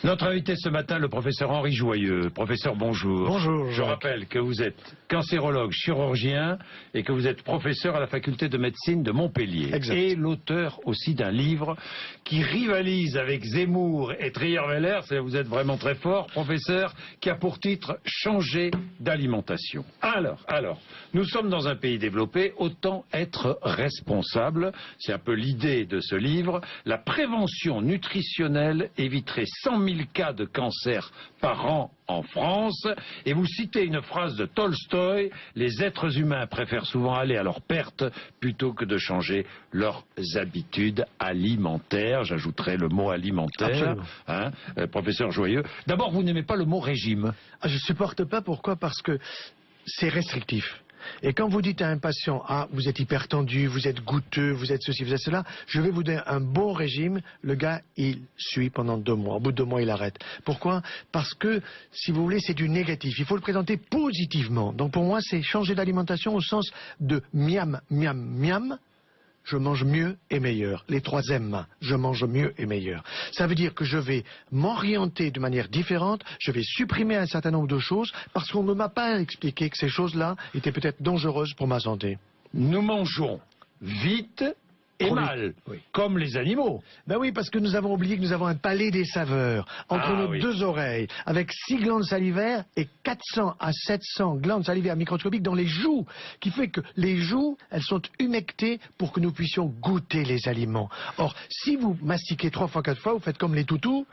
Notre invité ce matin, le professeur Henri Joyeux. Professeur, bonjour. Bonjour. Je rappelle que vous êtes cancérologue, chirurgien et que vous êtes professeur à la faculté de médecine de Montpellier. Exact. Et l'auteur aussi d'un livre qui rivalise avec Zemmour et Trierweiler. Vous êtes vraiment très fort, professeur, qui a pour titre « Changer d'alimentation ». Alors, nous sommes dans un pays développé, autant être responsable. C'est un peu l'idée de ce livre. La prévention nutritionnelle éviterait 100 000 cas de cancer par an en France. Et vous citez une phrase de Tolstoï: les êtres humains préfèrent souvent aller à leur perte plutôt que de changer leurs habitudes alimentaires. J'ajouterai le mot alimentaire. Professeur Joyeux. D'abord, vous n'aimez pas le mot régime. Je supporte pas. Pourquoi? Parce que c'est restrictif. Et quand vous dites à un patient, vous êtes hypertendu, vous êtes goutteux, vous êtes ceci, vous êtes cela, je vais vous donner un bon régime, le gars, il suit pendant 2 mois. Au bout de 2 mois, il arrête. Pourquoi? Parce que, si vous voulez, c'est du négatif. Il faut le présenter positivement. Donc pour moi, c'est changer d'alimentation au sens de miam, miam, miam. Je mange mieux et meilleur. Les 3 M, je mange mieux et meilleur. Ça veut dire que je vais m'orienter de manière différente, je vais supprimer un certain nombre de choses parce qu'on ne m'a pas expliqué que ces choses-là étaient peut-être dangereuses pour ma santé. Nous mangeons vite et mal, comme les animaux. Ben oui, parce que nous avons oublié que nous avons un palais des saveurs entre nos 2 oreilles, avec 6 glandes salivaires et 400 à 700 glandes salivaires microscopiques dans les joues, qui fait que les joues, elles sont humectées pour que nous puissions goûter les aliments. Or, si vous mastiquez 3 fois, 4 fois, vous faites comme les toutous,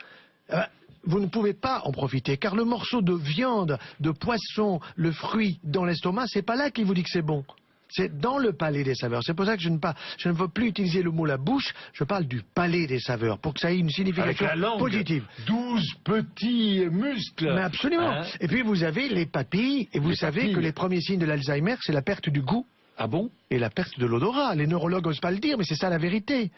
vous ne pouvez pas en profiter, car le morceau de viande, de poisson, le fruit dans l'estomac, c'est pas là qu'il vous dit que c'est bon. C'est dans le palais des saveurs. C'est pour ça que je ne veux plus utiliser le mot la bouche, je parle du palais des saveurs, pour que ça ait une signification avec la langue, positive. 12 petits muscles. Mais absolument. Et puis vous avez les papilles, et vous savez que les premiers signes de l'Alzheimer, c'est la perte du goût. Ah bon? Et la perte de l'odorat. Les neurologues n'osent pas le dire, mais c'est ça la vérité.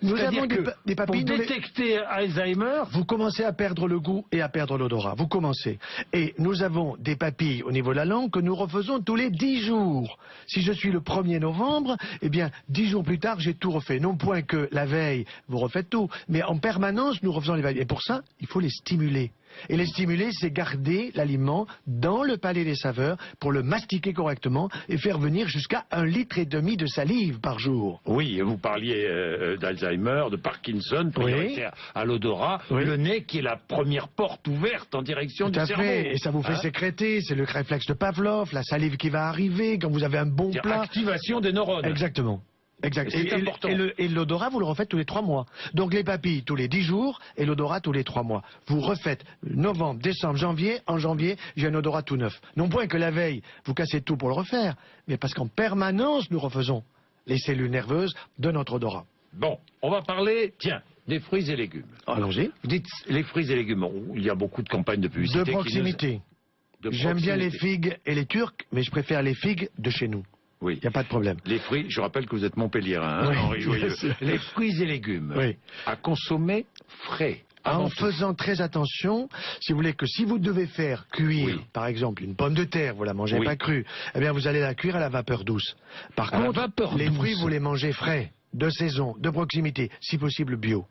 Nous avons des papilles. Pour détecter Alzheimer, vous commencez à perdre le goût et à perdre l'odorat. Vous commencez. Et nous avons des papilles au niveau de la langue que nous refaisons tous les 10 jours. Si je suis le 1er novembre, eh bien, 10 jours plus tard, j'ai tout refait. Non point que la veille, vous refaites tout. Mais en permanence, nous refaisons les veilles. Et pour ça, il faut les stimuler. Et les stimuler, c'est garder l'aliment dans le palais des saveurs pour le mastiquer correctement et faire venir jusqu'à 1,5 litre de salive par jour. Oui, vous parliez d'Alzheimer, de Parkinson, prioritaire à l'odorat, le nez qui est la première porte ouverte en direction du cerveau. Et ça vous fait sécréter, c'est le réflexe de Pavlov, la salive qui va arriver quand vous avez un bon plat. Activation des neurones. Exactement. Exact. Et l'odorat, vous le refaites tous les 3 mois. Donc les papilles tous les 10 jours et l'odorat tous les 3 mois. Vous refaites novembre, décembre, janvier. En janvier, j'ai un odorat tout neuf. Non point que la veille, vous cassez tout pour le refaire, mais parce qu'en permanence, nous refaisons les cellules nerveuses de notre odorat. Bon, on va parler, des fruits et légumes. Allons-y. Vous dites les fruits et légumes. Il y a beaucoup de campagnes de publicité. De proximité. J'aime bien les figues et les turcs, mais je préfère les figues de chez nous. Oui. Il n'y a pas de problème. Les fruits, je rappelle que vous êtes Montpelliérain, Henri Joyeux. Les fruits et légumes, à consommer frais. En faisant très attention, si vous voulez, que si vous devez faire cuire, par exemple, une pomme de terre, vous la mangez pas crue, eh bien vous allez la cuire à la vapeur douce. Par contre, les fruits, vous les mangez frais, de saison, de proximité, si possible bio.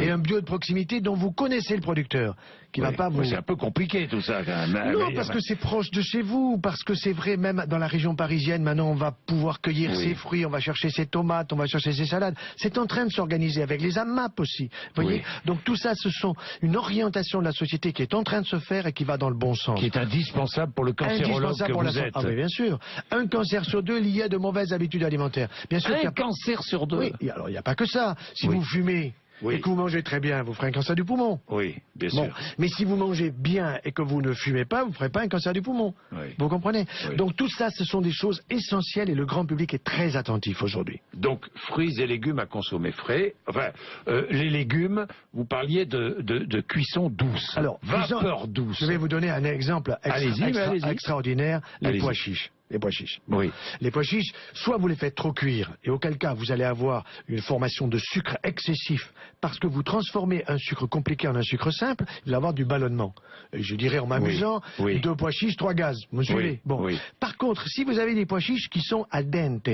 Et un bio de proximité dont vous connaissez le producteur, qui va pas vous... C'est un peu compliqué tout ça quand même. Non, parce que c'est proche de chez vous, parce que c'est vrai, même dans la région parisienne, maintenant on va pouvoir cueillir ses fruits, on va chercher ses tomates, on va chercher ses salades. C'est en train de s'organiser avec les AMAP aussi. Vous voyez. Donc tout ça, ce sont une orientation de la société qui est en train de se faire et qui va dans le bon sens. Qui est indispensable pour le cancérologue que vous êtes. Ah oui, bien sûr. Un cancer sur 2 lié à de mauvaises habitudes alimentaires. Bien sûr. Un cancer sur 2. Oui, alors il n'y a pas que ça. Si vous fumez... et que vous mangez très bien, vous ferez un cancer du poumon. Oui, bien sûr. Mais si vous mangez bien et que vous ne fumez pas, vous ne ferez pas un cancer du poumon. Vous comprenez? Donc tout ça, ce sont des choses essentielles et le grand public est très attentif aujourd'hui. Donc fruits et légumes à consommer frais. Enfin, les légumes, vous parliez de cuisson douce. Alors, vapeur douce. Je vais vous donner un exemple extraordinaire, les pois chiches. les pois chiches. Oui. Les pois chiches, soit vous les faites trop cuire, et auquel cas vous allez avoir une formation de sucre excessif, parce que vous transformez un sucre compliqué en un sucre simple, il va avoir du ballonnement. Et je dirais en m'amusant, Oui, oui. 2 pois chiches, 3 gaz. Vous me suivez? Oui, Bon. oui. Par contre, si vous avez des pois chiches qui sont al dente,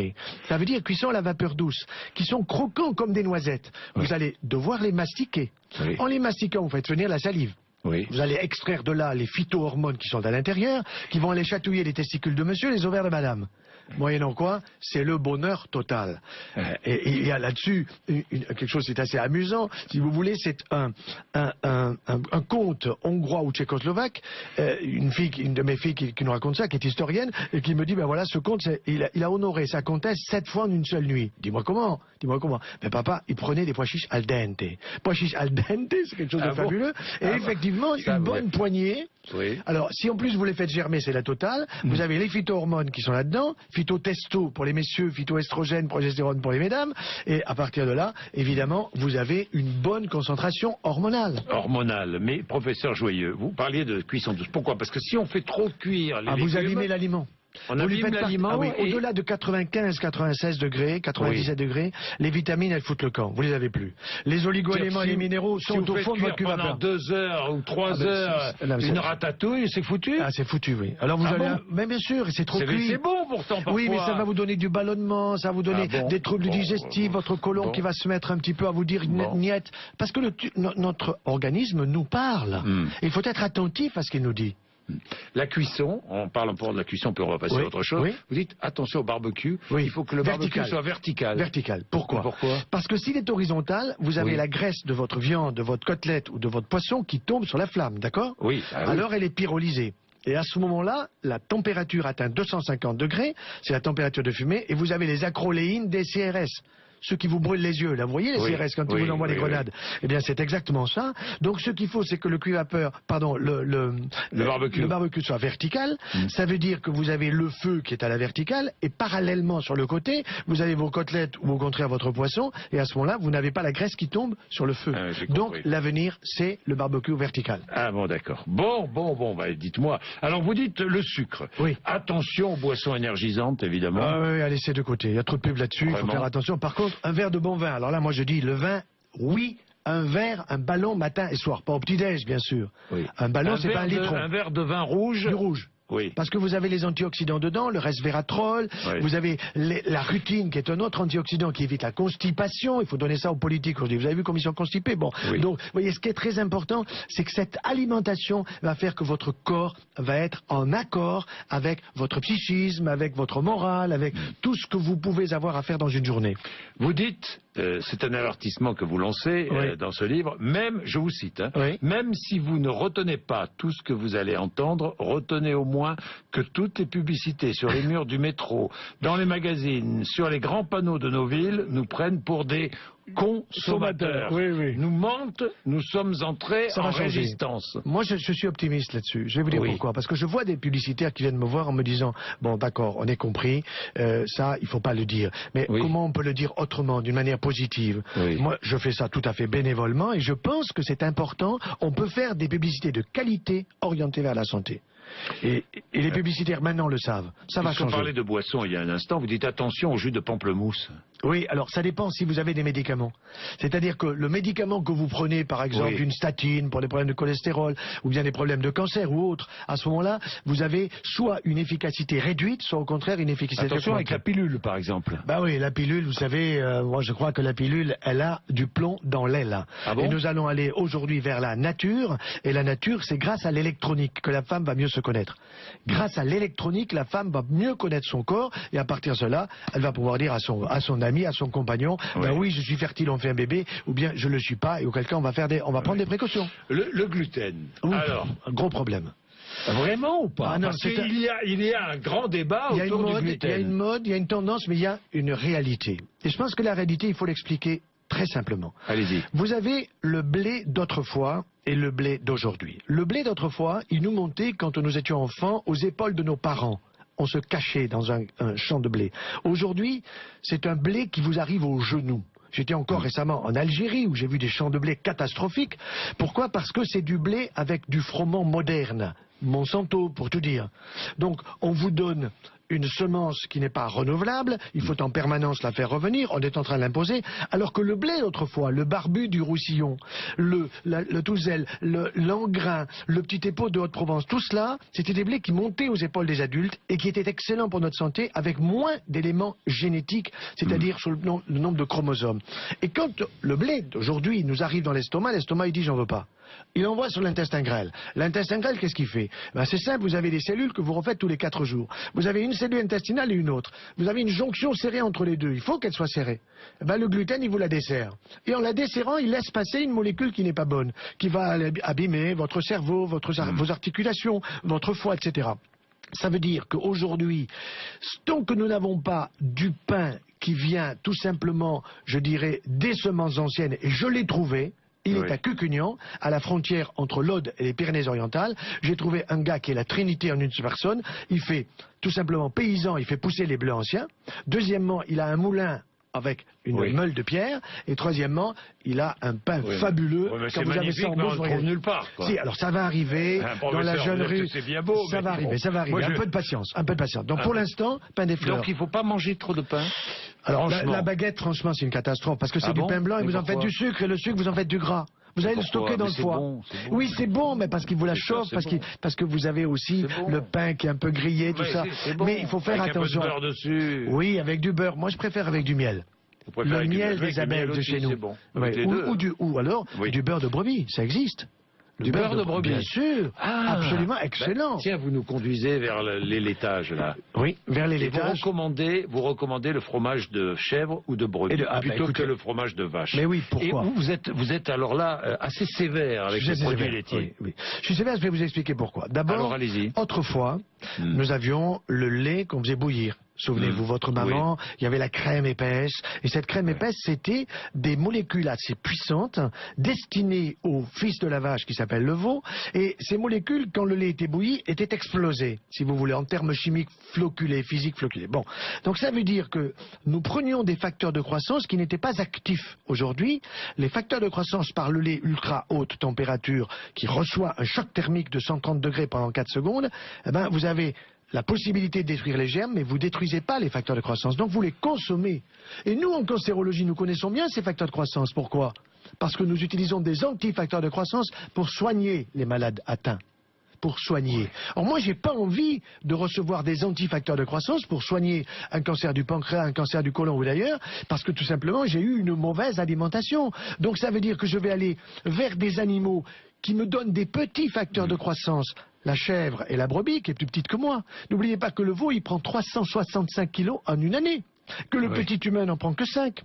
ça veut dire cuisson à la vapeur douce, qui sont croquants comme des noisettes, Oui. vous allez devoir les mastiquer. Oui. En les mastiquant, vous faites venir la salive. Oui. Vous allez extraire de là les phytohormones qui sont à l'intérieur, qui vont aller chatouiller les testicules de monsieur, les ovaires de madame. Moyennant quoi, c'est le bonheur total. Et il y a là-dessus quelque chose qui est assez amusant. Si vous voulez, c'est un conte hongrois ou tchécoslovaque. Une de mes filles qui nous raconte ça, qui est historienne, et qui me dit, ben voilà, ce conte, il a honoré sa comtesse 7 fois en une seule nuit. Dis-moi comment? Mais papa, il prenait des pois chiches al dente. Pois chiches al dente, c'est quelque chose de fabuleux. Et effectivement, une bonne poignée. Oui. Alors, si en plus vous les faites germer, c'est la totale. Vous avez les phytohormones qui sont là-dedans, phytotesto pour les messieurs, phytoestrogène, progestérone pour les mesdames, et à partir de là, évidemment, vous avez une bonne concentration hormonale. Hormonale. Mais professeur Joyeux, vous parliez de cuisson douce. Pourquoi? Parce que si on fait trop cuire les légumes, Vous abîmez l'aliment. on Vous lui abîme faites l'aliment. oui, et- au-delà de 95, 96 degrés, 97 degrés, les vitamines, elles foutent le camp. Vous les avez plus. Les oligo-éléments et les minéraux si sont vous au faites fond de votre cuire cuve à pendant vapeur. 2 heures ou 3 heures non, mais une c'est- ratatouille, c'est foutu. Ah, c'est foutu, oui. Alors vous Ah allez... bon Mais bien sûr, c'est trop cuit. C'est bon pourtant parfois. Oui, mais ça va vous donner du ballonnement, ça va vous donner Ah bon? des troubles Bon, digestifs, votre côlon qui va se mettre un petit peu à vous dire Bon. niette. Parce que notre organisme nous parle. Il faut être attentif à ce qu'il nous dit. La cuisson, on parle encore de la cuisson, puis on va passer Oui, à autre chose. oui. Vous dites attention au barbecue, Oui. il faut que le barbecue Vertical. soit vertical. Vertical. Pourquoi? Pourquoi? Parce que s'il est horizontal, vous avez Oui. la graisse de votre viande, de votre côtelette ou de votre poisson qui tombe sur la flamme, d'accord? Oui, ah oui. Alors elle est pyrolysée. Et à ce moment-là, la température atteint 250 degrés, c'est la température de fumée, et vous avez les acroléines des CRS. Ceux qui vous brûlent les yeux, là, vous voyez les Oui, CRS quand oui, ils vous envoient oui, les grenades. Eh bien, c'est exactement ça. Donc, ce qu'il faut, c'est que le cuivre à vapeur, pardon, le barbecue soit vertical. Ça veut dire que vous avez le feu qui est à la verticale, et parallèlement sur le côté, vous avez vos côtelettes ou au contraire votre poisson, et à ce moment-là, vous n'avez pas la graisse qui tombe sur le feu. J'ai Donc, compris. l'avenir, c'est le barbecue vertical. Ah bon, d'accord. Bon, bah, dites-moi. Alors, vous dites le sucre. Oui. Attention aux boissons énergisantes, évidemment. Ah oui, allez, c'est de côté. Il y a trop de pubs là-dessus, il faut Vraiment. faire attention. Par contre, un verre de bon vin. Alors là, moi, je dis le vin, oui. Un verre, un ballon matin et soir. Pas au petit-déj, bien sûr. Oui. Un ballon, c'est pas un litron. Un verre de vin rouge. Du rouge. Oui. Parce que vous avez les antioxydants dedans, le resveratrol, Oui. vous avez la rutine qui est un autre antioxydant qui évite la constipation. Il faut donner ça aux politiques. On dit, vous avez vu comme ils sont constipés? Bon. Oui. Donc, vous voyez, ce qui est très important, c'est que cette alimentation va faire que votre corps va être en accord avec votre psychisme, avec votre morale, avec tout ce que vous pouvez avoir à faire dans une journée. Vous dites, c'est un avertissement que vous lancez Oui. dans ce livre, même, je vous cite, hein, Oui. même si vous ne retenez pas tout ce que vous allez entendre, retenez au moins que toutes les publicités sur les murs du métro, dans les magazines, sur les grands panneaux de nos villes, nous prennent pour des consommateurs. Oui, oui. Nous mentent, nous sommes entrés Ça en va changer. résistance. Moi, je suis optimiste là-dessus. Je vais vous dire Oui. pourquoi. Parce que je vois des publicitaires qui viennent me voir en me disant, bon, d'accord, on est compris, ça, il faut pas le dire. Mais Oui. comment on peut le dire autrement, d'une manière positive? Oui. Moi, je fais ça tout à fait bénévolement et je pense que c'est important. On peut faire des publicités de qualité orientées vers la santé. Et les publicitaires maintenant le savent. Ça va Puisqu'on changer. parlait de boissons il y a un instant, vous dites attention au jus de pamplemousse. Oui, alors ça dépend si vous avez des médicaments. C'est-à-dire que le médicament que vous prenez, par exemple, Oui. une statine pour des problèmes de cholestérol, ou bien des problèmes de cancer ou autres, à ce moment-là, vous avez soit une efficacité réduite, soit au contraire une efficacité Attention avec augmentée. la pilule, par exemple. Bah oui, la pilule, vous savez, moi je crois que la pilule, elle a du plomb dans l'aile. Ah bon? Et nous allons aller aujourd'hui vers la nature, et la nature, c'est grâce à l'électronique que la femme va mieux se connaître. Grâce à l'électronique, la femme va mieux connaître son corps, et à partir de cela, elle va pouvoir dire à son ami, à son compagnon, Oui. ben oui, je suis fertile, on fait un bébé, ou bien je le suis pas, et auquel cas on va prendre des précautions. Le gluten. Ouh, Alors, un gros problème. vraiment ou pas? Ah non, Parce c'est qu'il y a un grand débat Il y a une autour du mode, gluten. il y a une mode, il y a une tendance, mais il y a une réalité. Et je pense que la réalité, il faut l'expliquer très simplement. Allez-y. Vous avez le blé d'autrefois et le blé d'aujourd'hui. Le blé d'autrefois, il nous montait quand nous étions enfants aux épaules de nos parents. On se cachait dans un champ de blé. Aujourd'hui, c'est un blé qui vous arrive aux genoux. J'étais encore récemment en Algérie où j'ai vu des champs de blé catastrophiques. Pourquoi? Parce que c'est du blé avec du froment moderne. Monsanto, pour tout dire. Donc, on vous donne une semence qui n'est pas renouvelable, il faut en permanence la faire revenir, on est en train de l'imposer, alors que le blé autrefois, le barbu du Roussillon, le Touzel, l'Engrain, le petit épaule de Haute-Provence, tout cela, c'était des blés qui montaient aux épaules des adultes et qui étaient excellents pour notre santé avec moins d'éléments génétiques, c'est-à-dire sur le nombre de chromosomes. Et quand le blé d'aujourd'hui nous arrive dans l'estomac il dit j'en veux pas. Il envoie sur l'intestin grêle. L'intestin grêle, qu'est-ce qu'il fait? C'est simple, vous avez des cellules que vous refaites tous les 4 jours. Vous avez une cellule intestinale et une autre. Vous avez une jonction serrée entre les deux. Il faut qu'elle soit serrée. Le gluten, il vous la dessert. Et en la desserrant, il laisse passer une molécule qui n'est pas bonne, qui va abîmer votre cerveau, vos articulations, votre foie, etc. Ça veut dire qu'aujourd'hui, tant que nous n'avons pas du pain qui vient tout simplement, je dirais, des semences anciennes, et je l'ai trouvé, il est à Cucugnan, à la frontière entre l'Aude et les Pyrénées-Orientales. J'ai trouvé un gars qui est la Trinité en une personne. Il fait tout simplement paysan, il fait pousser les bleus anciens. Deuxièmement, il a un moulin avec une meule de pierre. Et troisièmement, il a un pain fabuleux. Quand vous avez ça en bouche, vous ne nulle part. Quoi. Si, alors ça va arriver dans la jeune rue. C'est bien beau, ça va arriver. Moi, un peu de patience, un peu de patience. Donc pour l'instant, pain des fleurs. Donc il ne faut pas manger trop de pain. Alors la baguette, franchement, c'est une catastrophe parce que c'est du pain blanc et vous en faites du sucre et le sucre vous en faites du gras. Vous allez le stocker dans le foie. Oui, c'est bon, mais parce qu'il vous la chauffe, parce que vous avez aussi le pain qui est un peu grillé, tout ça. Mais il faut faire attention. Avec un peu de beurre dessus. Oui, avec du beurre. Moi, je préfère avec du miel. Le miel des abeilles de chez nous. Ou alors du beurre de brebis, ça existe. Du beurre de brebis. Bien sûr. Absolument excellent. Tiens, vous nous conduisez vers les laitages, là. Oui, vers les laitages. Vous recommandez le fromage de chèvre ou de brebis plutôt que le fromage de vache. Mais oui, pourquoi? Et vous êtes alors là assez sévère avec les produits laitiers. Oui. Je suis sévère, je vais vous expliquer pourquoi. D'abord, autrefois, nous avions le lait qu'on faisait bouillir. Souvenez-vous, votre maman, il y avait la crème épaisse. Et cette crème épaisse, c'était des molécules assez puissantes destinées au fils de la vache qui s'appelle le veau. Et ces molécules, quand le lait était bouilli, étaient explosées, si vous voulez, en termes chimiques floculés, physiques floculés. Bon, donc ça veut dire que nous prenions des facteurs de croissance qui n'étaient pas actifs. Aujourd'hui, les facteurs de croissance par le lait ultra haute température qui reçoit un choc thermique de 130 degrés pendant 4 secondes, vous avez la possibilité de détruire les germes, mais vous ne détruisez pas les facteurs de croissance. Donc vous les consommez. Et nous, en cancérologie, nous connaissons bien ces facteurs de croissance. Pourquoi? Parce que nous utilisons des anti-facteurs de croissance pour soigner les malades atteints. Pour soigner. Or moi, j'ai pas envie de recevoir des anti-facteurs de croissance pour soigner un cancer du pancréas, un cancer du côlon ou d'ailleurs, parce que tout simplement, j'ai eu une mauvaise alimentation. Donc ça veut dire que je vais aller vers des animaux qui me donnent des petits facteurs de croissance. La chèvre et la brebis, qui est plus petite que moi. N'oubliez pas que le veau, il prend 365 kilos en une année. Que le petit humain n'en prend que 5.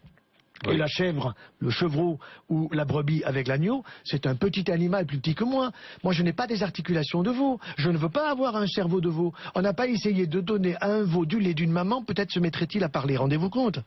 Et la chèvre, le chevreau ou la brebis avec l'agneau, c'est un petit animal plus petit que moi. Moi, je n'ai pas des articulations de veau. Je ne veux pas avoir un cerveau de veau. On n'a pas essayé de donner à un veau du lait d'une maman, peut-être se mettrait-il à parler. Rendez-vous compte?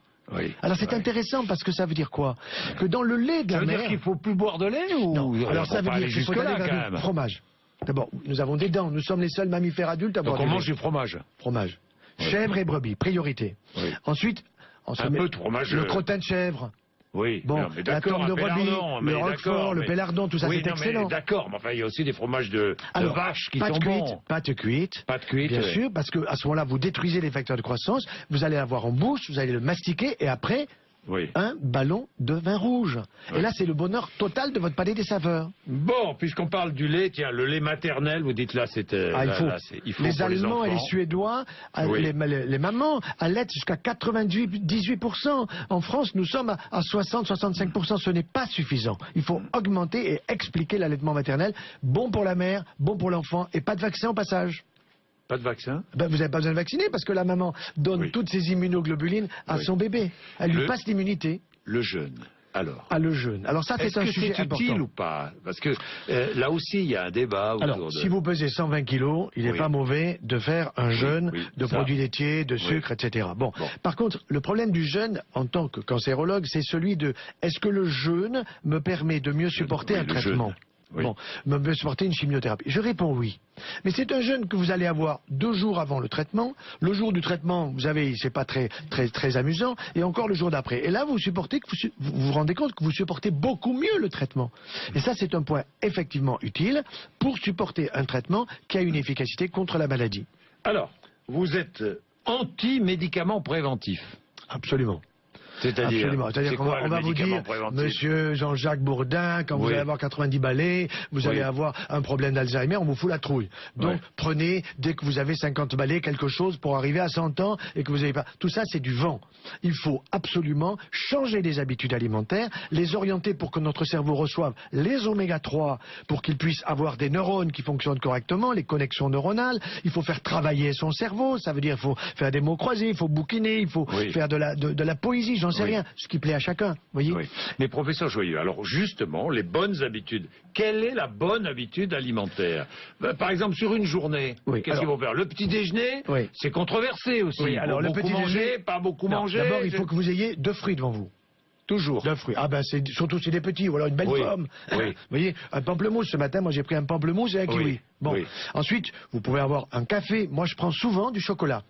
Alors c'est intéressant parce que ça veut dire quoi? Que dans le lait de la mère... Ça veut dire qu'il ne faut plus boire de lait ou... Non, alors ça veut dire qu'il faut aller vers du fromage. D'abord, nous avons des dents, nous sommes les seuls mammifères adultes à boire du lait. Donc on mange du fromage. Fromage. Chèvre et brebis, priorité. Ensuite, un peu de fromage. Le crottin de chèvre. Oui, bon, la corne de brebis, le roquefort, le pélardon, tout ça c'est excellent. D'accord, mais enfin il y a aussi des fromages de vache qui sont bons. Pâte cuite, bien sûr, parce qu'à ce moment-là vous détruisez les facteurs de croissance, vous allez avoir en bouche, vous allez le mastiquer et après un ballon de vin rouge. Et là c'est le bonheur total de votre palais des saveurs. Bon, puisqu'on parle du lait, tiens, le lait maternel, vous dites là c'était... il faut les Allemands et les Suédois, les mamans, allaitent jusqu'à 98%. En France, nous sommes à 60-65%. Ce n'est pas suffisant. Il faut augmenter et expliquer l'allaitement maternel. Bon pour la mère, bon pour l'enfant et pas de vaccin au passage. Pas de vaccin? Vous n'avez pas besoin de vacciner parce que la maman donne toutes ses immunoglobulines à son bébé. Elle lui passe l'immunité. Le jeûne. Alors. Le jeûne. Alors ça, c'est un sujet important. Est-ce que c'est utile ou pas? Parce que là aussi, il y a un débat autour de... si vous pesez 120 kilos, il n'est pas mauvais de faire un jeûne de produits laitiers, de sucre, etc. Bon. Par contre, le problème du jeûne, en tant que cancérologue, c'est celui de est-ce que le jeûne me permet de mieux supporter un traitement? Me supporter une chimiothérapie. Je réponds oui. Mais c'est un jeûne que vous allez avoir 2 jours avant le traitement. Le jour du traitement, vous savez, c'est pas très amusant. Et encore le jour d'après. Et là, vous vous rendez compte que vous supportez beaucoup mieux le traitement. Et ça, c'est un point effectivement utile pour supporter un traitement qui a une efficacité contre la maladie. Alors, vous êtes anti-médicaments préventifs. Absolument. C'est-à-dire qu'on va vous dire, monsieur Jean-Jacques Bourdin, quand vous allez avoir 90 balais, vous allez avoir un problème d'Alzheimer, on vous fout la trouille. Donc prenez, dès que vous avez 50 balais, quelque chose pour arriver à 100 ans et que vous n'avez pas... Tout ça, c'est du vent. Il faut absolument changer les habitudes alimentaires, les orienter pour que notre cerveau reçoive les oméga 3, pour qu'il puisse avoir des neurones qui fonctionnent correctement, les connexions neuronales. Il faut faire travailler son cerveau, ça veut dire qu'il faut faire des mots croisés, il faut bouquiner, il faut faire de la poésie, j'en sais rien, ce qui plaît à chacun, voyez. Mais professeur Joyeux, alors justement, les bonnes habitudes, quelle est la bonne habitude alimentaire? Par exemple, sur une journée, qu'est-ce qu'ils vont faire? Le petit déjeuner, c'est controversé aussi. Oui, alors le petit déjeuner, pas beaucoup manger. D'abord, il faut que vous ayez 2 fruits devant vous. Toujours. 2 fruits. Ah ben, surtout si des petits, ou alors une belle pomme. Vous voyez, un pamplemousse. Ce matin, moi j'ai pris un pamplemousse et un kiwi. Bon. Ensuite, vous pouvez avoir un café. Moi, je prends souvent du chocolat.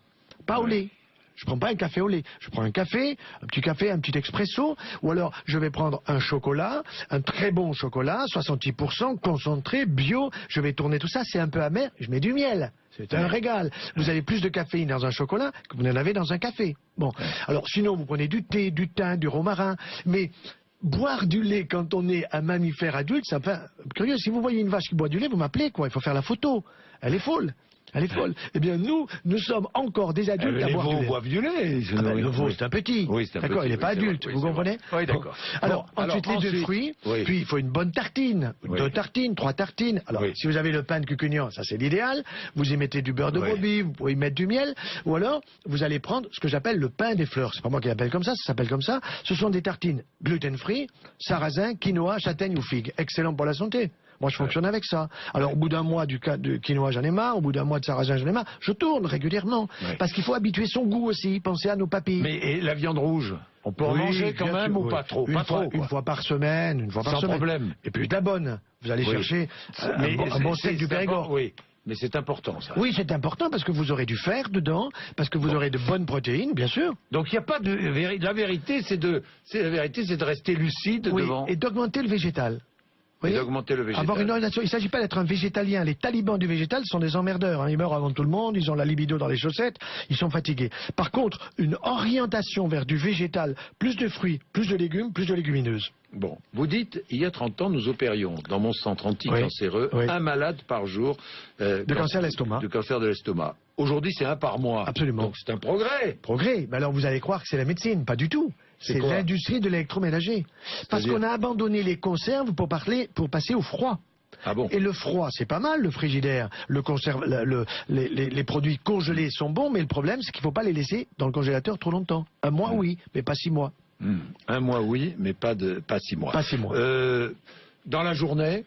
Pas au lait. Je prends pas un café au lait. Je prends un petit expresso, ou alors je vais prendre un chocolat, un très bon chocolat, 66%, concentré, bio. Je vais tourner tout ça, c'est un peu amer. Je mets du miel. C'est un régal. Vous avez plus de caféine dans un chocolat que vous en avez dans un café. Bon. Alors sinon, vous prenez du thé, du thym, du romarin. Mais boire du lait quand on est un mammifère adulte, c'est un peu curieux. Si vous voyez une vache qui boit du lait, vous m'appelez, quoi. Il faut faire la photo. Elle est folle. Elle est folle. Eh bien, nous sommes encore des adultes à boire du lait. Les veaux boivent du lait. Le veau, c'est un petit. D'accord, il n'est pas adulte. Vous comprenez? Oui, d'accord. Alors, ensuite, les 2 fruits. Puis, il faut une bonne tartine. 2 tartines, 3 tartines. Alors, si vous avez le pain de cucugnan, ça c'est l'idéal. Vous y mettez du beurre de brebis, vous pouvez y mettre du miel. Ou alors, vous allez prendre ce que j'appelle le pain des fleurs. C'est pas moi qui l'appelle comme ça s'appelle comme ça. Ce sont des tartines gluten-free, sarrasin, quinoa, châtaigne ou figue. Excellent pour la santé. Moi, je fonctionne avec ça. Alors, au bout d'un mois de quinoa, j'en ai marre. Au bout d'un mois de sarrasin, j'en ai marre. Je tourne régulièrement. Parce qu'il faut habituer son goût aussi. Pensez à nos papilles. Mais et la viande rouge, on peut en manger quand même ou pas trop? Une fois par semaine. Sans problème. Et puis de la bonne. Vous allez chercher un bon steak du Périgord. Oui. Mais c'est important, ça. Oui, c'est important parce que vous aurez du fer dedans, parce que vous aurez de bonnes protéines, bien sûr. Donc il n'y a pas de... La vérité, c'est de rester lucide devant... Et d'augmenter le végétal. Et d'augmenter le végétal. Avoir une orientation. Il ne s'agit pas d'être un végétalien. Les talibans du végétal sont des emmerdeurs. Ils meurent avant tout le monde, ils ont la libido dans les chaussettes, ils sont fatigués. Par contre, une orientation vers du végétal, plus de fruits, plus de légumes, plus de légumineuses. Bon, vous dites, il y a 30 ans, nous opérions dans mon centre anticancéreux un malade par jour de cancer de l'estomac. De cancer de l'estomac. Aujourd'hui, c'est 1 par mois. Absolument. Donc c'est un progrès. Progrès. Mais alors vous allez croire que c'est la médecine. Pas du tout. C'est l'industrie de l'électroménager. Parce qu'on a abandonné les conserves pour passer au froid. Ah bon? Et le froid, c'est pas mal, le frigidaire. Les produits congelés sont bons, mais le problème, c'est qu'il ne faut pas les laisser dans le congélateur trop longtemps. 1 mois, oui, mais pas 6 mois. 1 mois, oui, mais pas 6 mois. Pas 6 mois. Dans la journée?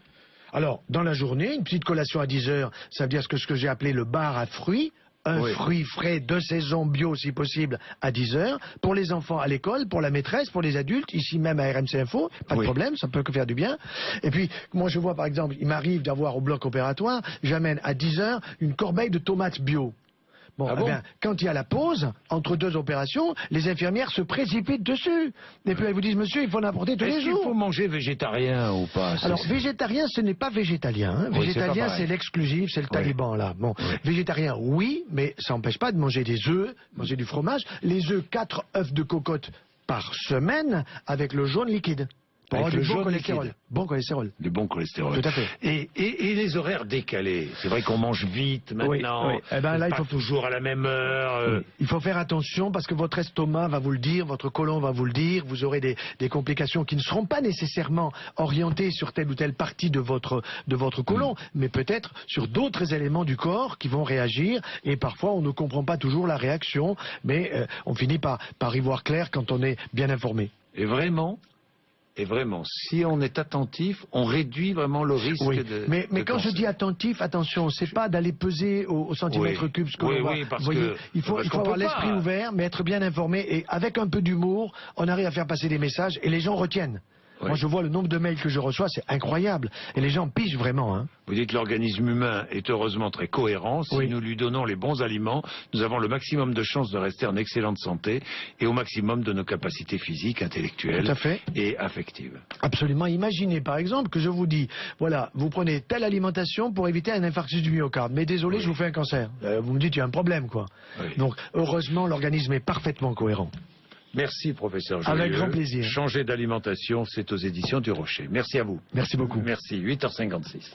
Alors, dans la journée, une petite collation à 10 heures, ça veut dire ce que j'ai appelé le bar à fruits. Un fruit frais de saison bio, si possible, à 10 heures. Pour les enfants à l'école, pour la maîtresse, pour les adultes, ici même à RMC Info, pas de problème, ça peut que faire du bien. Et puis, moi je vois par exemple, il m'arrive d'avoir au bloc opératoire, j'amène à 10 heures une corbeille de tomates bio. Bon, quand il y a la pause, entre 2 opérations, les infirmières se précipitent dessus. Et puis elles vous disent, monsieur, il faut en apporter tous les jours. Est-ce qu'il faut manger végétarien ou pas? Alors, végétarien, ce n'est pas végétalien. Végétalien, c'est l'exclusif, c'est le taliban, là. Bon, végétarien, oui, mais ça n'empêche pas de manger des œufs, manger du fromage. Les œufs, 4 œufs de cocotte par semaine, avec le jaune liquide. Pour du bon cholestérol. Bon cholestérol. Du bon cholestérol. Tout à fait. Et les horaires décalés. C'est vrai qu'on mange vite maintenant. Oui. Eh ben, là, il faut toujours à la même heure. Il faut faire attention parce que votre estomac va vous le dire, votre côlon va vous le dire. Vous aurez des complications qui ne seront pas nécessairement orientées sur telle ou telle partie de votre côlon, mais peut-être sur d'autres éléments du corps qui vont réagir. Et parfois, on ne comprend pas toujours la réaction, mais on finit par y voir clair quand on est bien informé. Et vraiment, si on est attentif, on réduit vraiment le risque de... Mais quand je dis attentif, attention, c'est pas d'aller peser au centimètre cube ce que l'on voit. Parce vous voyez, que, il faut avoir l'esprit ouvert, mais être bien informé, et avec un peu d'humour, on arrive à faire passer des messages, et les gens retiennent. Oui. Moi, je vois le nombre de mails que je reçois, c'est incroyable. Et les gens pigent vraiment. Hein. Vous dites que l'organisme humain est heureusement très cohérent. Si Oui. nous lui donnons les bons aliments, nous avons le maximum de chances de rester en excellente santé et au maximum de nos capacités physiques, intellectuelles Tout à fait. et affectives. Absolument. Imaginez par exemple que je vous dis, voilà, vous prenez telle alimentation pour éviter un infarctus du myocarde. Mais désolé, Oui. je vous fais un cancer. Vous me dites, il y a un problème, quoi. Oui. Donc, heureusement, l'organisme est parfaitement cohérent. Merci, professeur Joyeux. Avec grand plaisir. Changer d'alimentation, c'est aux éditions du Rocher. Merci à vous. Merci beaucoup. Merci. 8h56.